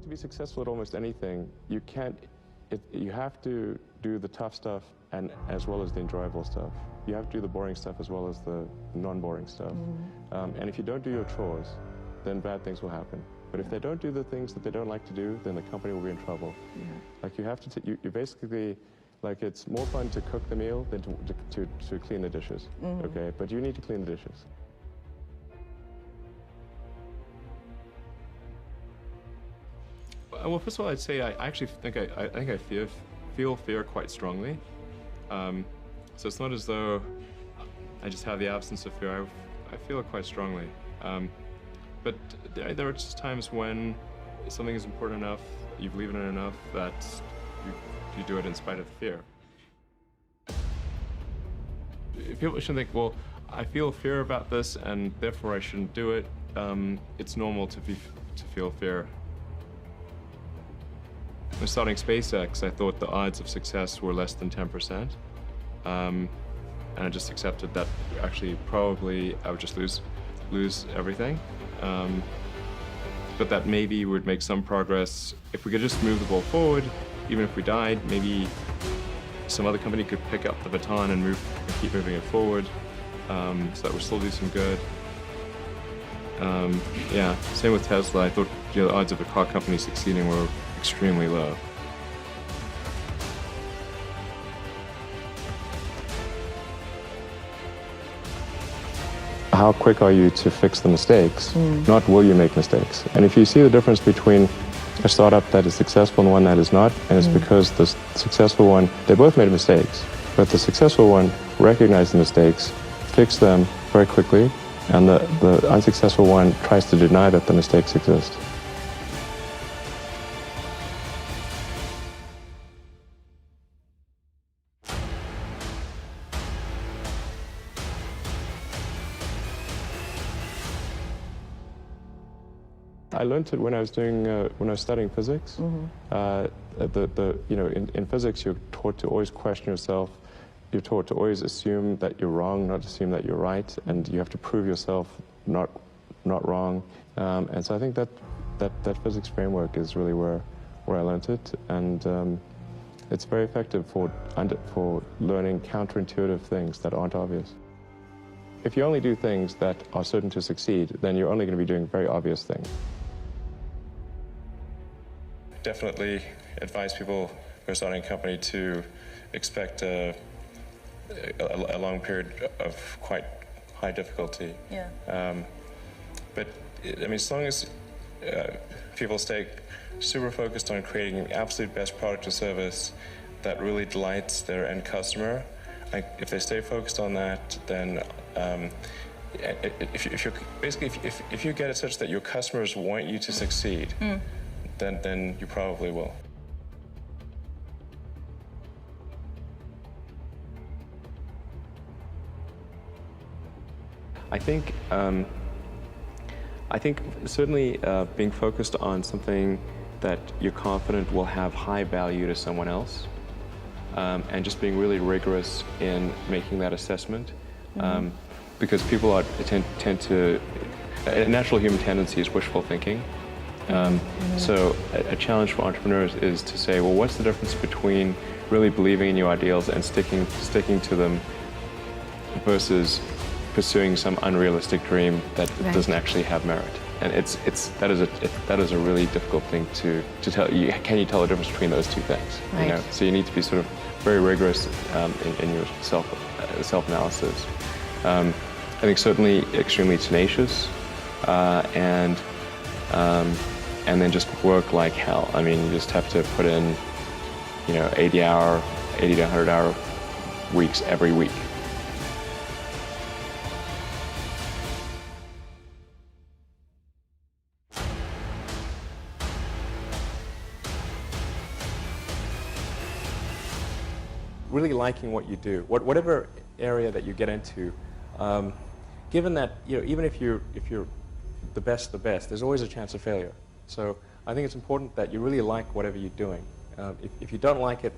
To be successful at almost anything, you have to do the tough stuff and as well as the enjoyable stuff. You have to do the boring stuff as well as the non-boring stuff. And if you don't do your chores, then bad things will happen. But if they don't do the things that they don't like to do, then the company will be in trouble. Like you have to, you basically, like it's more fun to cook the meal than to clean the dishes, okay? But you need to clean the dishes. Well, first of all, I'd say I actually think I feel fear quite strongly. So it's not as though I just have the absence of fear. I feel it quite strongly. But there are just times when something is important enough, you believe in it enough that you do it in spite of the fear. People shouldn't think, well, I feel fear about this and therefore I shouldn't do it. It's normal to feel fear. When starting SpaceX, I thought the odds of success were less than 10%. And I just accepted that actually probably I would just lose everything. But that maybe would make some progress. If we could just move the ball forward, even if we died, maybe some other company could pick up the baton and keep moving it forward, so that we'd still do some good. Yeah, same with Tesla. I thought the odds of a car company succeeding were extremely low. How quick are you to fix the mistakes, not will you make mistakes? And if you see the difference between a startup that is successful and one that is not, and it's because the successful one, they both made mistakes, but the successful one recognized the mistakes, fixed them very quickly, and the unsuccessful one tries to deny that the mistakes exist. I learned it when I was studying physics. In physics, you're taught to always question yourself. You're taught to always assume that you're wrong, not assume that you're right, and you have to prove yourself not wrong. And so I think that physics framework is really where I learned it, and it's very effective for learning counterintuitive things that aren't obvious. If you only do things that are certain to succeed, then you're only going to be doing very obvious things. Definitely advise people who are starting a company to expect a long period of quite high difficulty. But I mean, as long as people stay super focused on creating the absolute best product or service that really delights their end customer, if they stay focused on that, then if you get it such that your customers want you to succeed, then you probably will. I think certainly being focused on something that you're confident will have high value to someone else, and just being really rigorous in making that assessment, because people tend to, a natural human tendency is wishful thinking. So a challenge for entrepreneurs is to say, well, what's the difference between really believing in your ideals and sticking to them versus pursuing some unrealistic dream that doesn't actually have merit? And that is a really difficult thing to tell. Can you tell the difference between those two things? You know? So you need to be sort of very rigorous in your self-analysis. I think certainly extremely tenacious, and then just work like hell. I mean, you just have to put in, 80 to 100 hour weeks every week. Really liking what you do, whatever area that you get into, given that even if you're the best, there's always a chance of failure. So I think it's important that you really like whatever you're doing. If you don't like it,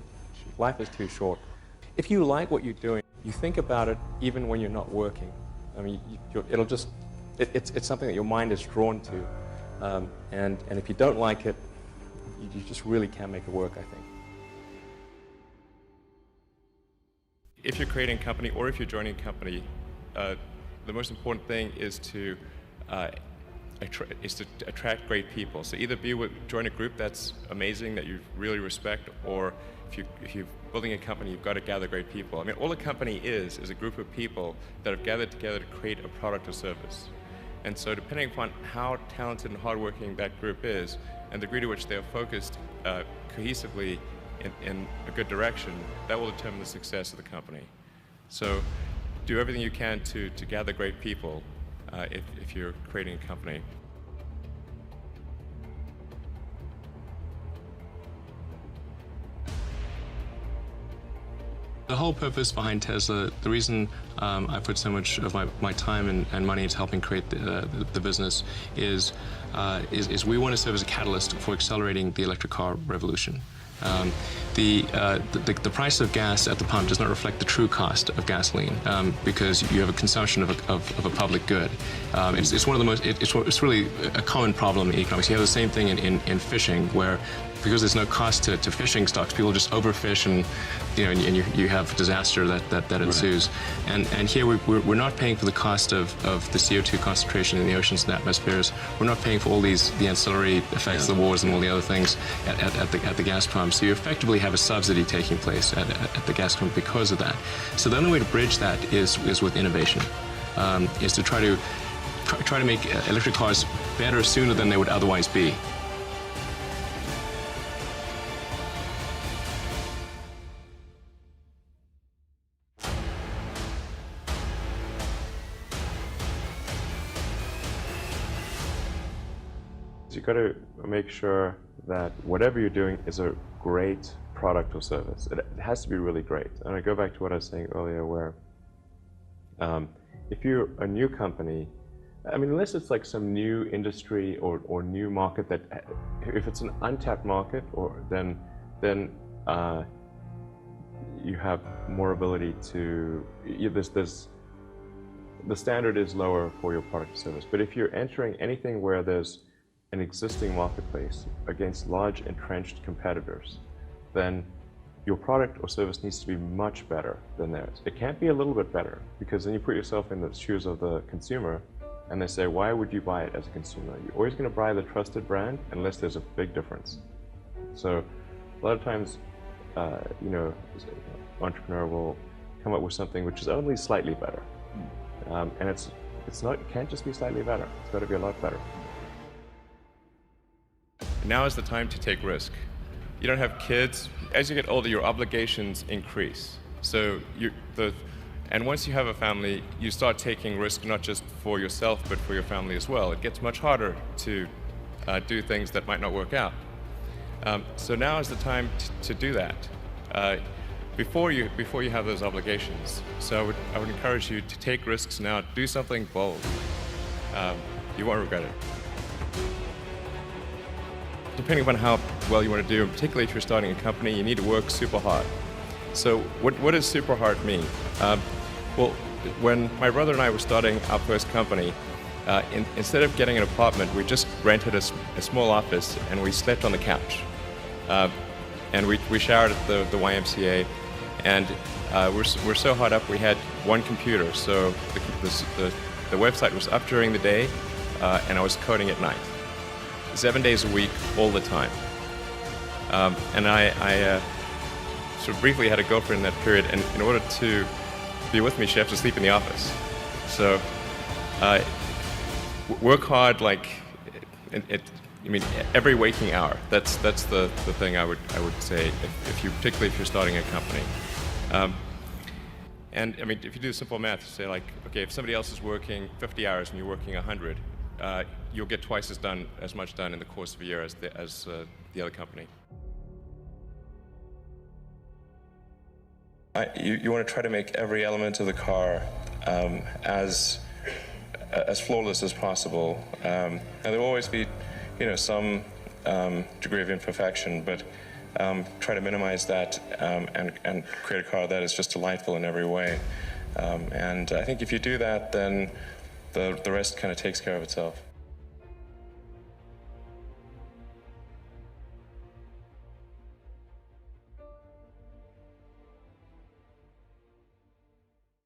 life is too short. If you like what you're doing, you think about it even when you're not working. I mean, it's something that your mind is drawn to, and if you don't like it, you just really can make it work, I think. If you're creating a company or if you're joining a company, the most important thing is to attract great people. So either join a group that's amazing, that you really respect, or if you're building a company, you've got to gather great people. I mean, all a company is a group of people that have gathered together to create a product or service. And so depending upon how talented and hardworking that group is, and the degree to which they are focused cohesively in a good direction, that will determine the success of the company. So do everything you can to gather great people if you're creating a company. The whole purpose behind Tesla, the reason I put so much of my time and money into helping create the business is we want to serve as a catalyst for accelerating the electric car revolution. The price of gas at the pump does not reflect the true cost of gasoline because you have a consumption of a public good. It's one of the most, it's really a common problem in economics. You have the same thing in fishing, where because there's no cost to fishing stocks, people just overfish, and you have disaster that ensues. Right. And here we're not paying for the cost of the CO2 concentration in the oceans and atmospheres. We're not paying for all the ancillary effects, the wars and all the other things at the gas pump. So you effectively have a subsidy taking place at the gas pump because of that. So the only way to bridge that is with innovation, is to try to make electric cars better sooner than they would otherwise be. You've got to make sure that whatever you're doing is a great product or service. It has to be really great. And I go back to what I was saying earlier, where if you're a new company, I mean, unless it's like some new industry or new market that, if it's an untapped market, then you have more ability to, the standard is lower for your product or service. But if you're entering anything where there's an existing marketplace against large entrenched competitors, then your product or service needs to be much better than theirs. It can't be a little bit better, because then you put yourself in the shoes of the consumer and they say, why would you buy it as a consumer? You're always going to buy the trusted brand unless there's a big difference. So a lot of times, entrepreneur will come up with something which is only slightly better. And it can't just be slightly better. It's got to be a lot better. Now is the time to take risk. You don't have kids. As you get older, your obligations increase. So and once you have a family, you start taking risk not just for yourself, but for your family as well. It gets much harder to do things that might not work out. So now is the time to do that before you have those obligations. So I would encourage you to take risks now. Do something bold. You won't regret it. Depending upon how well you want to do, particularly if you're starting a company, you need to work super hard. So what does super hard mean? Well, when my brother and I were starting our first company, instead of getting an apartment, we just rented a small office and we slept on the couch. And we showered at the YMCA, and we're so hard up we had one computer. So the website was up during the day, and I was coding at night. 7 days a week, all the time. And I sort of briefly had a girlfriend in that period, and in order to be with me, she had to sleep in the office. So work hard, like every waking hour. That's the thing I would say, particularly if you're starting a company. And I mean, if you do simple math, you say like, okay, if somebody else is working 50 hours and you're working 100, you'll get twice as much done in the course of a year as the other company. You want to try to make every element of the car as flawless as possible. And there will always be, some degree of imperfection, but try to minimize that and create a car that is just delightful in every way. And I think if you do that, then the rest kind of takes care of itself.